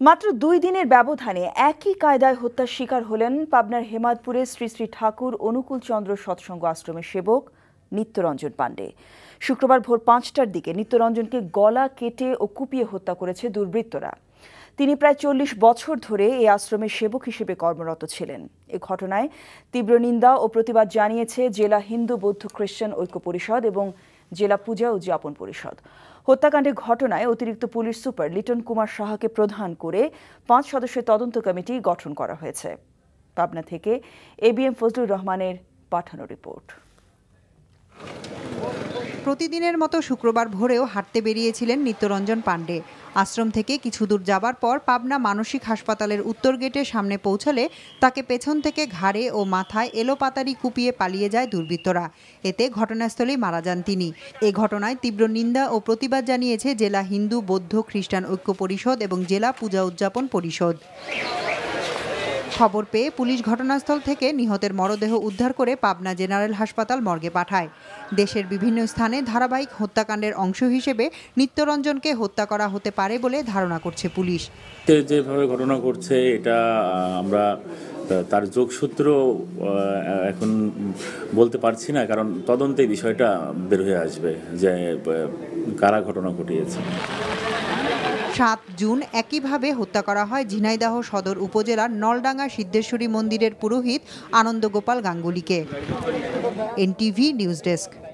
মাত্র 2 দিনের ব্যবধানে একই কায়দায় হত্যার শিকার হলেন পাবনার হেমাদপুরের শ্রী শ্রী ঠাকুর অনুকূল চন্দ্র সৎসঙ্গ আশ্রমের সেবক নিত্যরঞ্জন পাণ্ডে। শুক্রবার ভোর 5টার দিকে নিত্যরঞ্জনকে গলা কেটে ও কুপিয়ে হত্যা করেছে দুর্বৃত্তরা। তিনি প্রায় 40 বছর ধরে এই আশ্রমের সেবক হিসেবে কর্মরত ছিলেন। এ ঘটনায় তীব্র নিন্দা ও প্রতিবাদ জানিয়েছে জেলা হিন্দু বৌদ্ধ খ্রিস্টান ঐক্য পরিষদ এবং জেলা পূজা উদযাপন পরিষদ। হত্যাকাণ্ডের ঘটনায় অতিরিক্ত পুলিশ সুপার লিটন কুমার সাহাকে প্রধান করে 5 সদস্যের তদন্ত কমিটি গঠন করা হয়েছে। পাবনা থেকে এবিএম ফজলুর রহমানের পাঠানো রিপোর্ট। প্রতিদিনের মতো শুক্রবার ভোরেও হাঁটতে বেরিয়েছিলেন নিত্যরঞ্জন পাণ্ডে। আশ্রম থেকে কিছু দূর যাবার পর পাবনা মানসিক হাসপাতালের উত্তর গেটের সামনে পৌঁছালে তাকে পেছন থেকে ঘাড়ে ও মাথায় এলোপাতাড়ি কুপিয়ে পালিয়ে যায় দুর্বৃত্তরা। এতে ঘটনাস্থলেই মারা যান তিনি। এ ঘটনায় তীব্র নিন্দা ও প্রতিবাদ জানিয়েছে জেলা হিন্দু বৌদ্ধ খ্রিস্টান ঐক্য পরিষদ এবং জেলা পূজা উদযাপন পরিষদ। খবর পেয়ে পুলিশ ঘটনাস্থল থেকে নিহতের মরদেহ উদ্ধার করে পাবনা জেনারেল হাসপাতাল মর্গে পাঠায়। দেশের বিভিন্ন স্থানে ধারাবাহিক হত্যাকাণ্ডের অংশ হিসেবে নিত্যরঞ্জনকে হত্যা করা হতে পারে বলে ধারণা করছে পুলিশ। যেভাবে ঘটনা ঘটছে এটা আমরা তার যোগসূত্র এখন বলতে পারছি না, কারণ তদন্তে বিষয়টা বের হয়ে আসবে যে কারা ঘটনা ঘটিয়েছে। 7 জুন একইভাবে হত্যা করা হয় ঝিনাইদহ সদর উপজেলার নলডাঙ্গা সিদ্ধেশ্বরী মন্দিরের পুরোহিত আনন্দগোপাল গাঙ্গুলিকে। NTV news desk.